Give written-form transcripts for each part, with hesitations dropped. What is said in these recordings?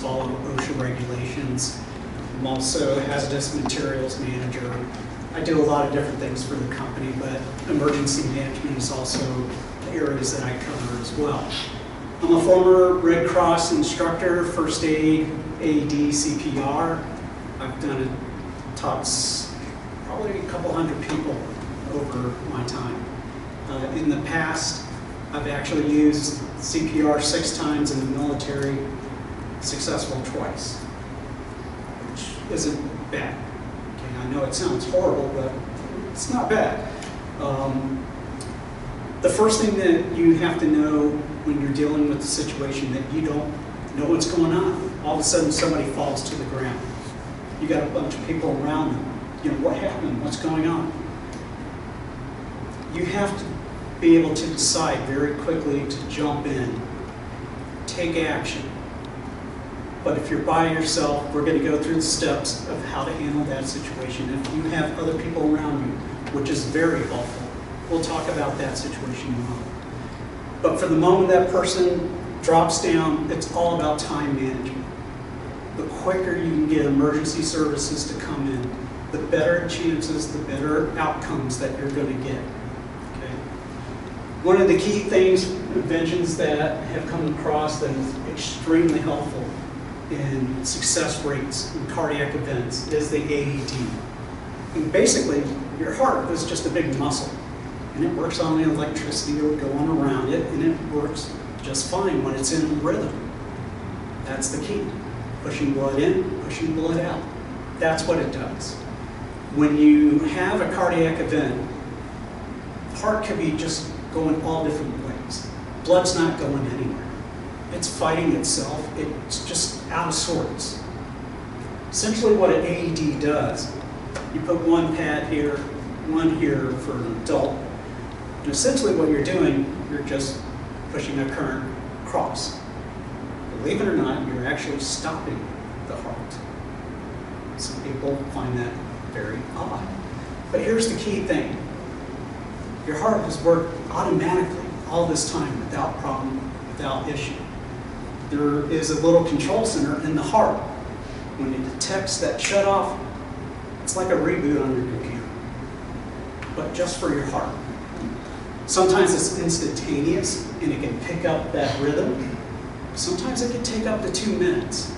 follow OSHA regulations. I'm also hazardous materials manager. I do a lot of different things for the company, but emergency management is also the areas that I cover as well. I'm a former Red Cross instructor, first aid, AED, CPR. I've done it, taught probably a couple hundred people over my time. In the past, I've actually used CPR 6 times in the military, successful twice, which isn't bad. Okay, I know it sounds horrible, but it's not bad. The first thing that you have to know when you're dealing with a situation that you don't know what's going on, all of a sudden somebody falls to the ground. You got a bunch of people around them. You know, what happened? What's going on? You have to be able to decide very quickly to jump in, take action. But if you're by yourself, we're going to go through the steps of how to handle that situation. If you have other people around you, which is very helpful, we'll talk about that situation in a moment. But for the moment that person drops down, it's all about time management. The quicker you can get emergency services to come in, the better chances, the better outcomes that you're going to get. Okay? One of the key things, inventions that have come across that is extremely helpful in success rates in cardiac events is the AED. And basically, your heart is just a big muscle, and it works on the electricity going around it, and it works just fine when it's in rhythm. That's the key. Pushing blood in, pushing blood out. That's what it does. When you have a cardiac event, the heart could be just going all different ways. Blood's not going anywhere. It's fighting itself. It's just out of sorts. Essentially what an AED does, you put one pad here, one here for an adult, and essentially what you're doing, you're just pushing a current across. Believe it or not, you're actually stopping the heart. Some people find that very odd. But here's the key thing. Your heart has worked automatically all this time without problem, without issue. There is a little control center in the heart. When it detects that shut off, it's like a reboot on your computer, but just for your heart. Sometimes it's instantaneous and it can pick up that rhythm. Sometimes it can take up to 2 minutes.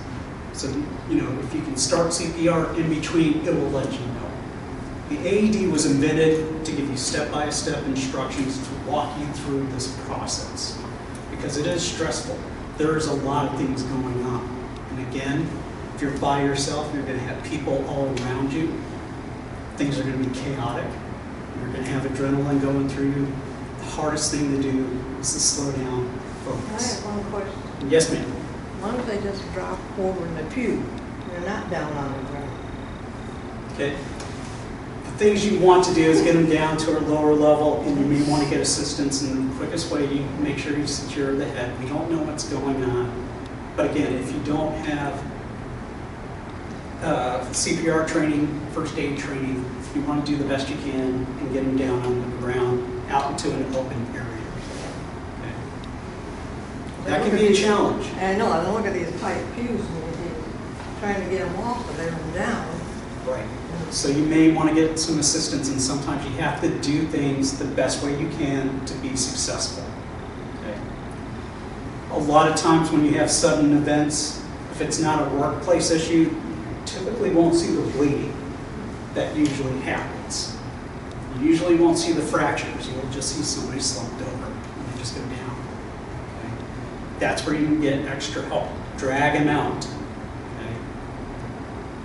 So, you know, if you can start CPR in between, it will let you know. The AED was invented to give you step-by-step instructions to walk you through this process because it is stressful. There's a lot of things going on. And again, if you're by yourself, you're going to have people all around you. Things are going to be chaotic. You're going to have adrenaline going through you. The hardest thing to do is to slow down, focus. I have one question. Yes, ma'am. Why don't they just drop over in the pew? They're not down on the ground. Okay. The things you want to do is get them down to a lower level, and you may want to get assistance. And the quickest way, you make sure you secure the head. We don't know what's going on. But again, if you don't have CPR training, first aid training, you want to do the best you can and get them down on the ground, out into an open area. Okay. That can be a challenge. I know, I look at these tight pews and you're trying to get them off, but they're down. Right. So you may want to get some assistance, and sometimes you have to do things the best way you can to be successful. Okay. A lot of times when you have sudden events, if it's not a workplace issue, you typically won't see the bleeding. That usually happens. You usually won't see the fractures. You'll just see somebody slumped over and they just go down. Okay. That's where you can get extra help. Drag them out. Okay.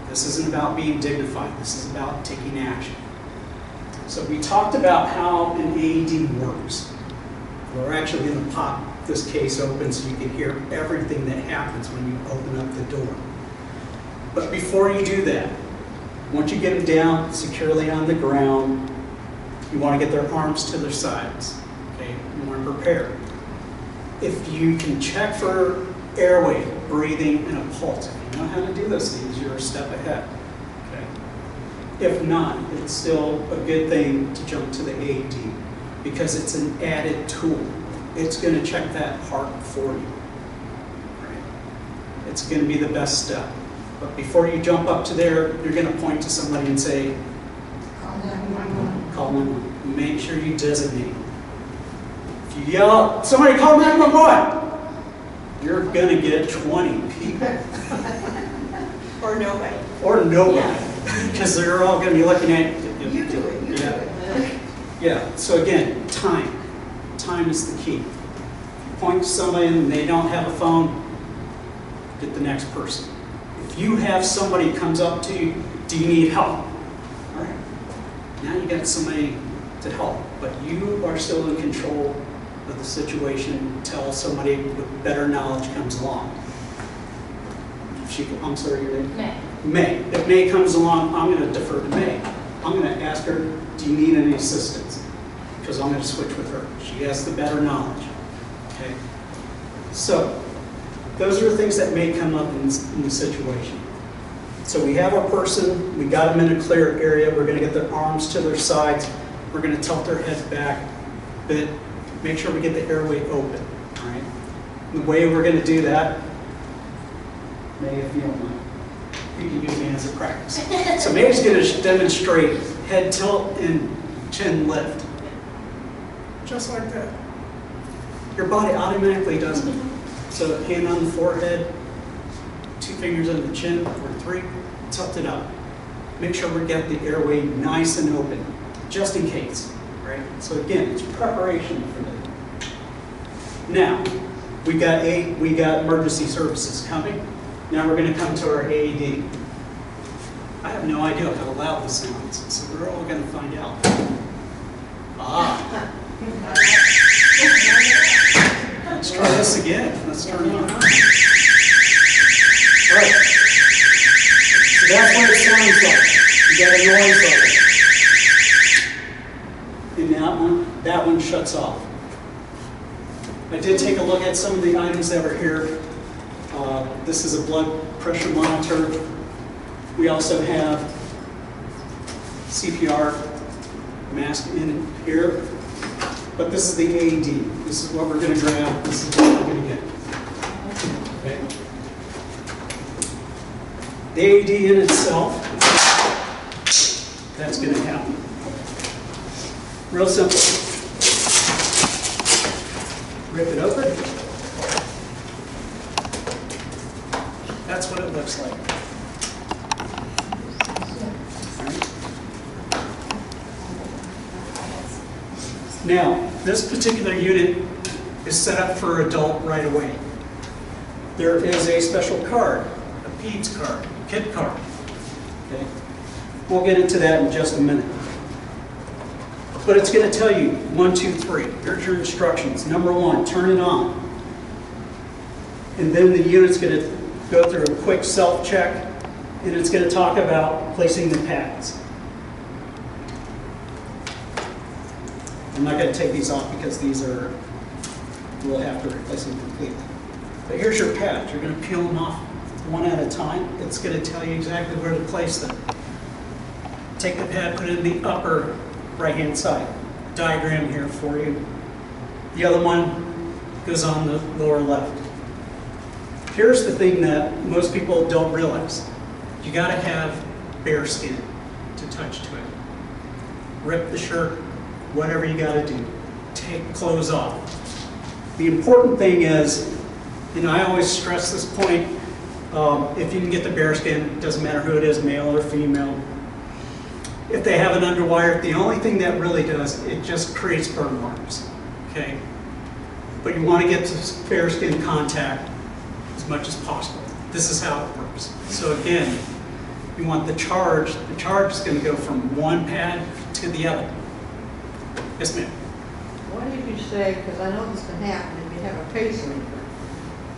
This isn't about being dignified. This is about taking action. So we talked about how an AED works. We're actually going to pop this case open so you can hear everything that happens when you open up the door. But before you do that, once you get them down securely on the ground, you want to get their arms to their sides. Okay? You want to prepare. If you can check for airway, breathing, and a pulse, if you know how to do those things, you're a step ahead. Okay? If not, it's still a good thing to jump to the AED because it's an added tool. It's going to check that heart for you. Right? it's going to be the best step. But before you jump up to there, you're going to point to somebody and say, Call 911. call 911. Make sure you designate. If you yell out, somebody call 911, you're going to get 20 people. Or nobody. Or nobody. Because they're all going to be looking at you. You do it, you do it. Yeah, so again, time. Time is the key. If you point to somebody and they don't have a phone, get the next person. If you have somebody comes up to you, do you need help? All right. Now you got somebody to help, but you are still in control of the situation until somebody with better knowledge comes along. I'm sorry, your name? May. May. If May comes along, I'm going to defer to May. I'm going to ask her, do you need any assistance? Because I'm going to switch with her. She has the better knowledge. Okay? So, those are the things that may come up in the situation. So we have our person, we got them in a clear area, we're going to get their arms to their sides, we're going to tilt their heads back a bit, make sure we get the airway open. All right? The way we're going to do that, May, if you don't mind, you can use me as a practice. So May's going to demonstrate head tilt and chin lift. Just like that. Your body automatically does it. So hand on the forehead, 2 fingers on the chin, or 3, tilt it up. Make sure we get the airway nice and open, just in case, right? So again, it's preparation for that. Now, we got emergency services coming. Now we're going to come to our AED. I have no idea how loud this sounds, so we're all going to find out. Ah. Let's try this again. Let's turn it on. All right. So that's what it sounds like. You got a noise level. And that one shuts off. I did take a look at some of the items that were here. This is a blood pressure monitor. We also have CPR mask in here. But this is the AED. This is what we're going to grab. This is what we're going to get. Okay. The AED in itself, that's going to happen. Real simple. Rip it open. That's what it looks like. Now, this particular unit is set up for adult right away. There is a special card, a PEDS card, a kit card. Okay? We'll get into that in just a minute. But it's going to tell you 1, 2, 3. Here's your instructions. Number 1, turn it on. And then the unit's going to go through a quick self-check, and it's going to talk about placing the pads. I'm not going to take these off because these are, we'll have to replace them completely. But here's your pads. You're going to peel them off one at a time. It's going to tell you exactly where to place them. Take the pad, put it in the upper right-hand side. Diagram here for you. The other one goes on the lower left. Here's the thing that most people don't realize. You got to have bare skin to touch to it. Rip the shirt, whatever you got to do. Take clothes off. The important thing is, I always stress this point, if you can get the bare skin, it doesn't matter who it is, male or female. If they have an underwire, the only thing that really does, it just creates burn marks, okay? But you want to get to bare skin contact as much as possible. This is how it works. So again, you want the charge is going to go from one pad to the other. Yes, ma'am. What if you say, because I know this can happen, if you have a pacemaker,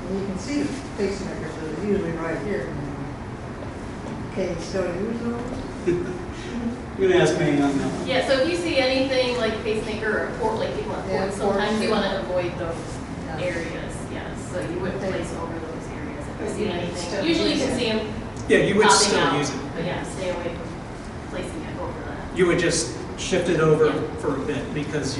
and you can see the pacemakers, so they're usually right here. Okay, so use those? You're going to ask me on that one. Yeah, so if you see anything like pacemaker or port, like people have Yeah, ports, sometimes ports, you yeah. want to avoid those Yeah. areas. Yes, so you wouldn't place over those areas if you see Yeah, anything. still Usually you use can it. see them Yeah, you would popping still out. use it. But yeah, stay away from placing it over that. You would just shift it over Yeah. for a bit because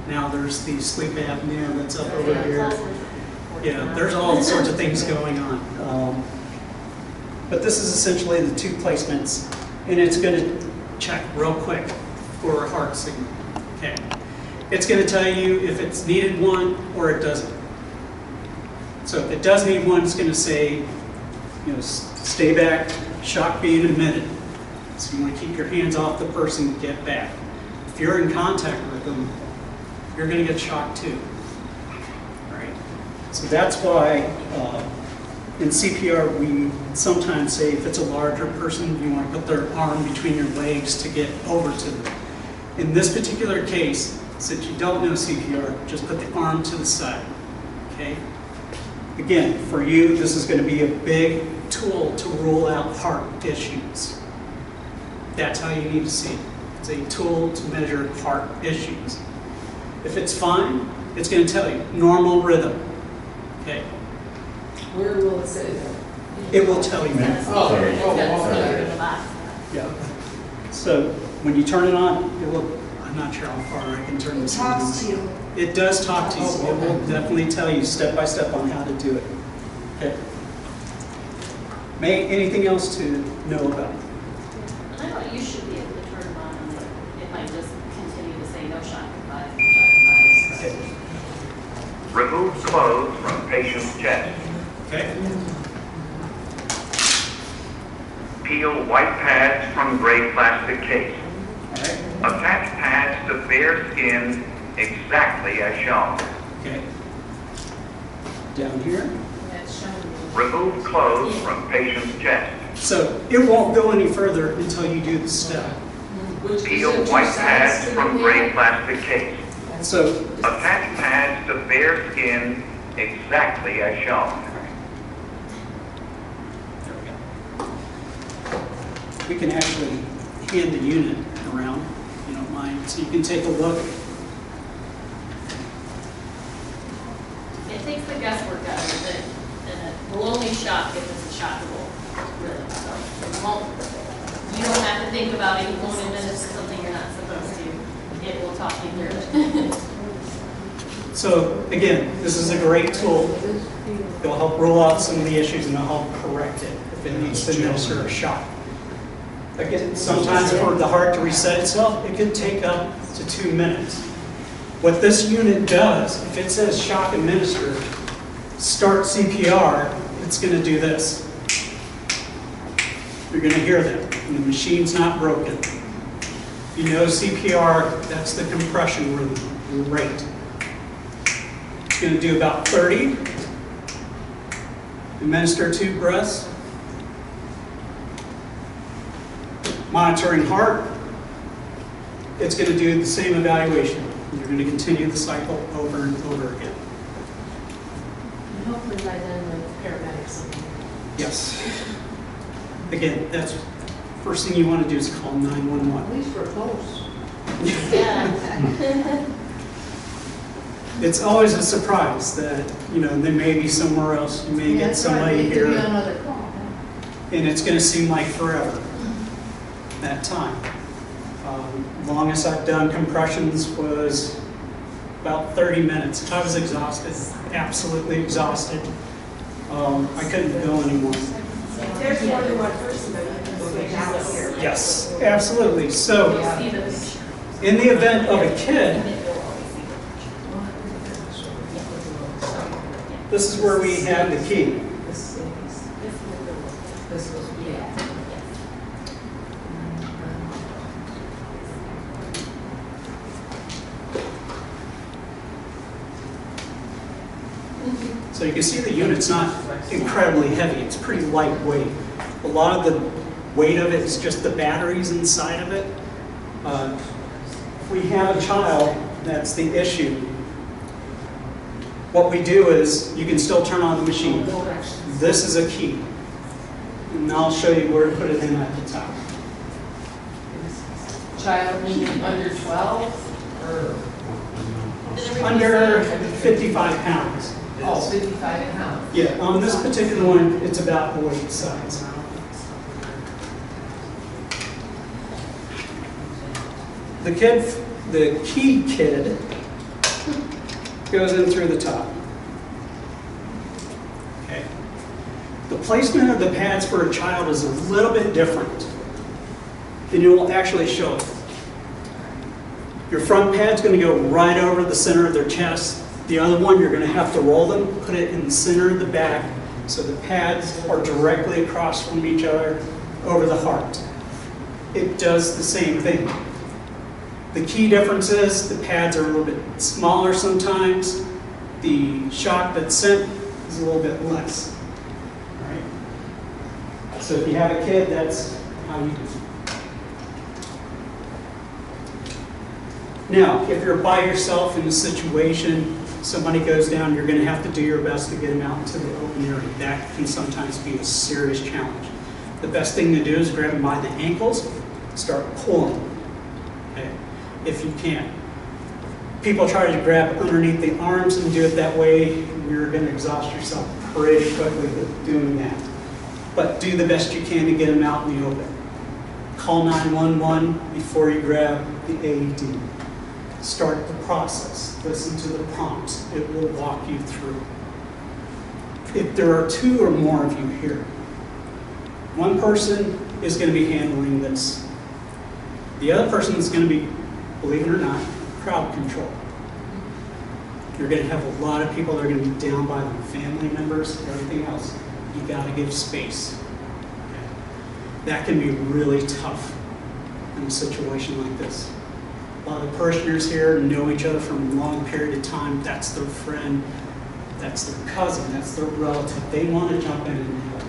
now there's the sleep apnea that's up over Yeah, here. it's all sorts of ports Yeah, now. there's all sorts of things going on. But this is essentially the two placements, and it's going to check real quick for a heart signal. Okay. It's going to tell you if it's needed one or it doesn't. So if it does need one, it's going to say, stay back, shock being emitted. So you want to keep your hands off the person and get back. If you're in contact with them, you're going to get shocked too. All right. So that's why in CPR we sometimes say if it's a larger person, you want to put their arm between your legs to get over to them. In this particular case, since you don't know CPR, just put the arm to the side. Okay. Again, for you, this is going to be a big tool to rule out heart issues. That's how you need to see it. It's a tool to measure heart issues. If it's fine, it's going to tell you normal rhythm. Okay. Where will it say that? It will tell you. It's got a speaker in the box. Yeah. So when you turn it on, it will. I'm not sure how far I can turn this on. Talks to you. It does talk to you. It will definitely tell you step by step on how to do it. Okay. Anything else to know about? And I thought you should be able to turn them on, and it might just continue to say no shock advised, no shock advised. Okay. Remove clothes from patient's chest. Okay. Peel white pads from gray plastic case. All right. Attach pads to bare skin exactly as shown. Okay. Down here. That's showing me. Remove clothes from patient's chest. So it won't go any further until you do the step. Which Peel is white pads from gray plastic case. So Attach pads to bare skin exactly as shown. there we go. We can actually hand the unit around, if you don't mind, so you can take a look. It takes the guesswork out of it, and it will only shock if it's a shockable, really. So it won't, you don't have to think about it, you won't administer something you're not supposed to. It will talk you through it. So again, this is a great tool. It'll help rule out some of the issues and it'll help correct it if it needs to administer a shock. Again, sometimes for the heart to reset itself, it can take up to 2 minutes. What this unit does, if it says shock administered, start CPR, it's going to do this. You're going to hear that, and the machine's not broken. You know CPR, that's the compression rate. It's going to do about 30. Administer 2 breaths. Monitoring heart, it's going to do the same evaluation. You're going to continue the cycle over and over again. And hopefully by then the paramedics will be here. Yes. Again, that's first thing you want to do is call 911. At least we're close. Yeah. It's always a surprise that, they may be somewhere else. You may Yeah, get that's right. somebody It could be here, another call, huh? and it's going to seem like forever that time. Longest I've done compressions was about 30 minutes. I was exhausted, absolutely exhausted. I couldn't go anymore. If there's more than one person, though, you can switch out here. Yes, absolutely. So, See the picture. in the event of a kid, It will always see the picture. this is where we have the key. This was, yeah. So you can see the unit's not incredibly heavy. It's pretty lightweight. A lot of the weight of it is just the batteries inside of it. If we have a child, that's the issue. What we do is you can still turn on the machine. This is a key. And I'll show you where to put it in at the top. Child meaning under 12 or? Under 55 pounds. Oh, 55 pounds. Yeah, on this particular one, it's about the weight size. The key kid goes in through the top. Okay. The placement of the pads for a child is a little bit different, and you'll actually show it. Your front pad's going to go right over the center of their chest. The other one, you're going to have to roll them, put it in the center of the back, so the pads are directly across from each other over the heart. It does the same thing. The key difference is the pads are a little bit smaller sometimes. The shock that's sent is a little bit less. All right? So if you have a kid, that's how you do it. Now, if you're by yourself in a situation, somebody goes down, you're going to have to do your best to get them out into the open area. That can sometimes be a serious challenge. The best thing to do is grab them by the ankles, start pulling, okay, if you can. People try to grab underneath the arms and do it that way, you're going to exhaust yourself pretty quickly with doing that. But do the best you can to get them out in the open. Call 911 before you grab the AED. Start the process. Listen to the prompts. It will walk you through. If there are two or more of you here, one person is going to be handling this. The other person is going to be, believe it or not, crowd control. You're going to have a lot of people that are going to be down by them, family members, everything else. You got to give space. Okay. That can be really tough in a situation like this. A lot of parishioners here know each other from a long period of time. That's their friend, that's their cousin, that's their relative. They want to jump in and help.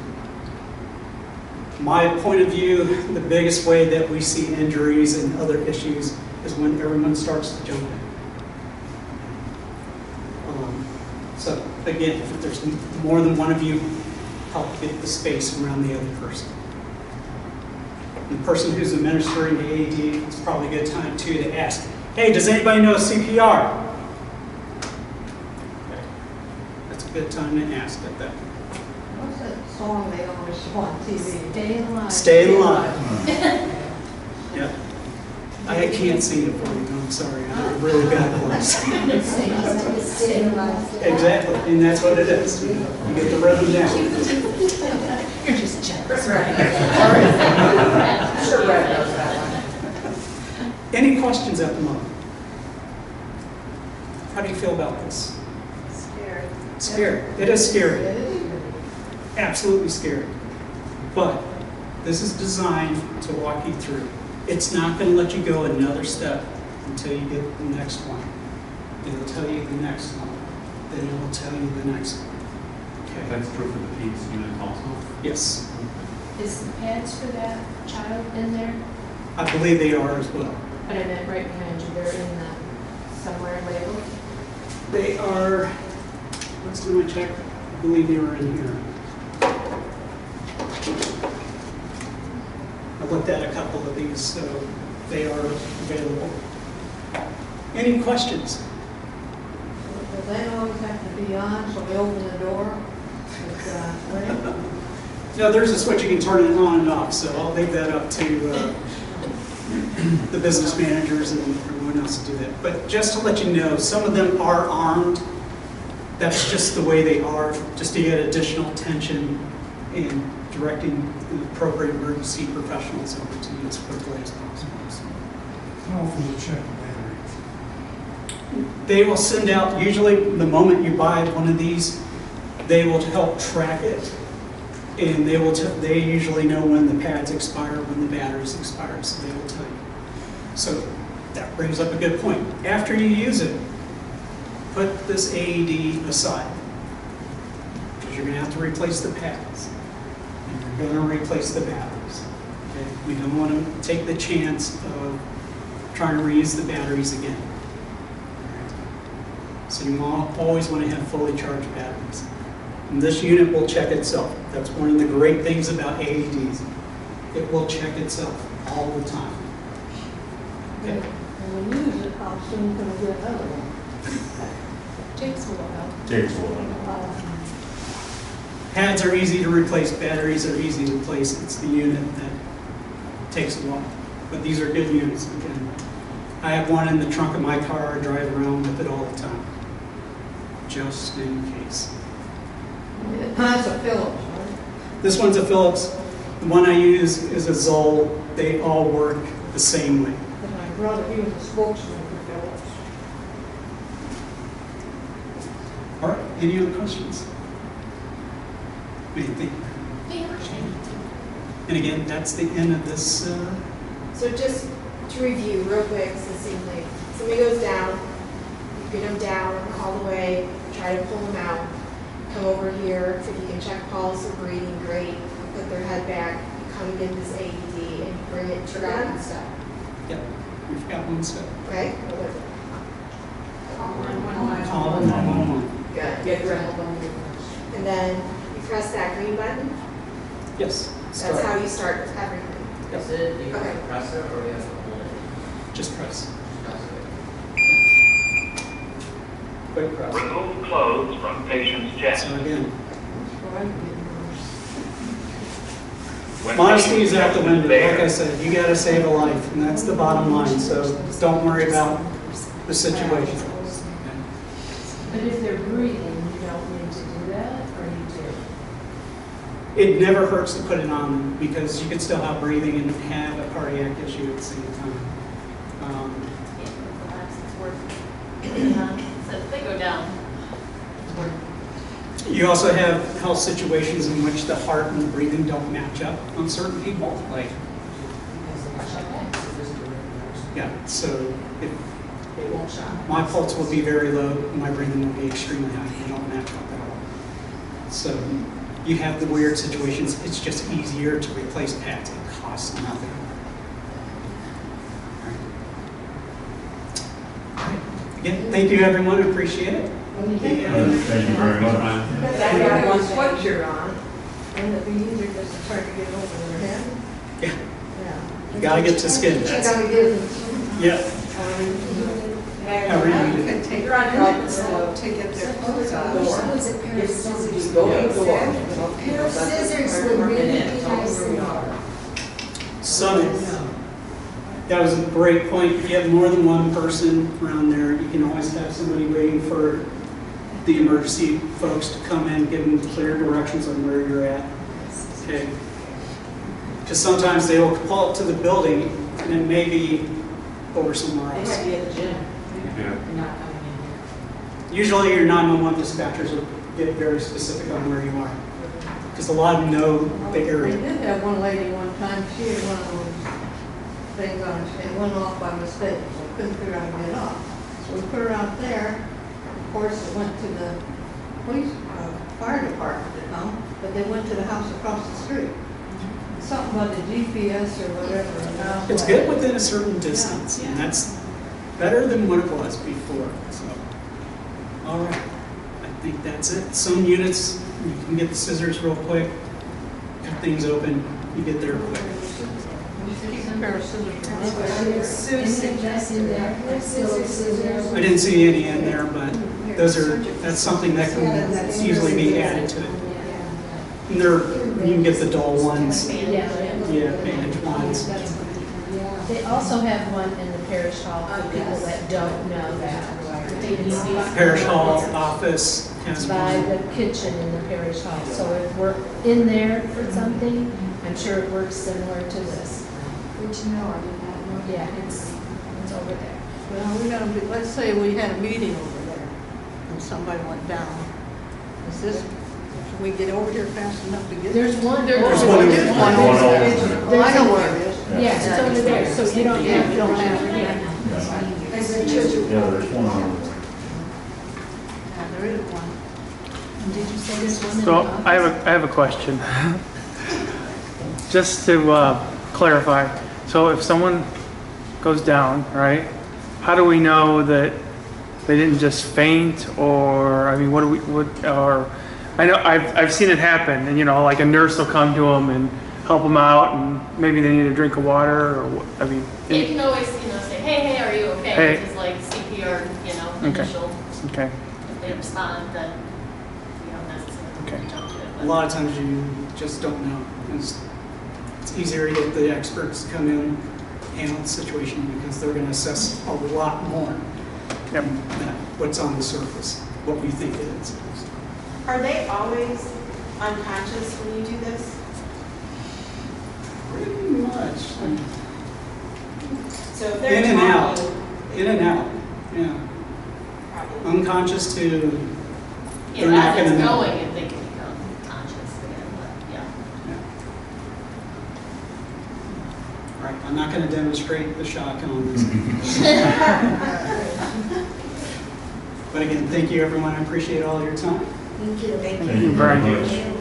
My point of view, the biggest way that we see injuries and other issues is when everyone starts to jump in. So again, if there's more than one of you, help get the space around the other person. The person who's administering the AED, it's probably a good time too to ask, hey, does anybody know CPR? Okay. That's a good time to ask at that. What's that song they always show on TV? Stay alive. Stay alive. Yeah. I can't sing it for you, I'm sorry. I have a really bad voice. Stay alive. Exactly, and that's what it is. You get the rhythm down. You're just jealous, Right. Sure, Brad knows that one. Any questions at the moment? How do you feel about this? Scared. Scared. It is scary. It is. Absolutely scary. But this is designed to walk you through. It's not going to let you go another step until you get the next one. It'll tell you the next one. Then it will tell you the next one. Okay. That's true for the PEDS unit also? Yes. Is the pads for that child in there? I believe they are as well. But I meant right behind you, they're in the, somewhere labeled? They are, last time I checked, I believe they were in here. I looked at a couple of these, so they are available. Any questions? Does that always have to be on, so we open the door? No, there's a switch you can turn it on and off, so I'll leave that up to the business managers and everyone else to do that. But just to let you know, some of them are armed. That's just the way they are, just to get additional attention in directing the appropriate emergency professionals over to you as quickly as possible. How often do you check the battery? They will send out, usually the moment you buy one of these, they will help track it. And they usually know when the pads expire, when the batteries expire, so they will tell you. So that brings up a good point. After you use it, put this AED aside, because you're going to have to replace the pads, and you're going to replace the batteries. Okay? We don't want to take the chance of trying to reuse the batteries again. All right? So you always want to have fully charged batteries. And this unit will check itself. That's one of the great things about AEDs. It will check itself all the time. Okay. When we use it, how soon can we get another one? Takes a while. Takes a while. Pads are easy to replace, batteries are easy to replace. It's the unit that takes a while. But these are good units. Again, I have one in the trunk of my car. I drive around with it all the time, just in case. That's a Phillips, right? This one's a Phillips. The one I use is a Zoll. They all work the same way. And my brother, he was a spokesman for Phillips. All right, any other questions? What do you think? And again, that's the end of this. So just to review real quick, succinctly, somebody goes down, you get them down all the way, try to pull them out, come over here, if you can check pulse or breathing, great, put their head back, you come and get this AED and you bring it to them, Yep, we've got one step. okay? Call 911. Good, get ready. And then you press that green button, Yes. that's how you start everything. Is it, you have Okay. to press it or you have to hold it? Just press. Press it. Quick press. Remove clothes from patient's chest. So again, When modesty is patient out the chest window. bare, Like I said, you got to save a life, and that's the bottom line. So don't worry about the situation. But if they're breathing, you don't need to do that, or you do? It never hurts to put it on them because you can still have breathing and have a cardiac issue at the same time. So if they go down, You also have health situations in which the heart and the breathing don't match up on certain people. Like, yeah, so if my pulse will be very low, my breathing will be extremely high. They don't match up at all. So you have the weird situations. It's just easier to replace pads. It costs nothing. All right. Again, thank you, everyone. Appreciate it. Thank you very much. They got one sweatshirt on, and it'd be easier just to try to get it over their head. Yeah, Yeah. you gotta get to skin. You That's, gotta get it. yeah. However you do it. Take it on help, so take it their clothes off. Go in the door. Pair of scissors would really be nice. So, that was a great point. If you have more than one person around there, you can always have somebody waiting for the emergency folks to come in, give them clear directions on where you're at. Okay. Because sometimes they will call it to the building and it may be over somewhere They else. might be at the gym. Yeah. They're not coming in here. Usually your 911 dispatchers will get very specific on where you are. Because a lot of them know the I area. did have one lady one time, she had one of those things on, it went off by mistake, so I couldn't figure out how to get it off. So we put her out there, of course, it went to the police, fire department to come, but they went to the house across the street. Something about the GPS or whatever. It's good within a certain distance, and that's better than what it was before. So, all right, I think that's it. Some units, you can get the scissors real quick, cut things open, you get there quick. Keep a pair of scissors. I didn't see any in there, but that's something that can easily be added to it. And you can get the dull ones, bandage ones. They also have one in the parish hall for people that don't know that. Parish hall office has By one. the kitchen in the parish hall. So if we're in there for something, I'm sure it works similar to this. Good to know, I did not know. Yeah, it's over there. Well, we gotta be, let's say we had a meeting over there and somebody went down. Is this, should we get over here fast enough to get? There's one. There's one over there. One over there. Well, I know where it is. Yeah, it's over there, so you don't have, You don't have it. yeah. As a church. Yeah, there's one on. Yeah, there is one. Did you say there's one in the So office? I have a question. Just to clarify, so if someone goes down, right, how do we know that they didn't just faint, or, I mean, or, I know, I've seen it happen, and, you know, like a nurse will come to them and help them out, and maybe they need a drink of water, or, I mean. you can always, say, hey, are you okay? Hey. Which is like CPR, Okay. initial. Okay, If they respond, then you don't necessarily Okay. jump to it. A lot of times you just don't know. It's easier to get the experts to come in, handle the situation, because they're going to assess a lot more yep. than what's on the surface, what we think it is. Are they always unconscious when you do this? So if they're In and out. talking, In and out, yeah. probably. Unconscious to, Yeah, they're not as it's gonna know. going, if they can become conscious again, but, yeah. Right, I'm not going to demonstrate the shock on this. But again, thank you everyone, I appreciate all your time. Thank you. Thank you very much.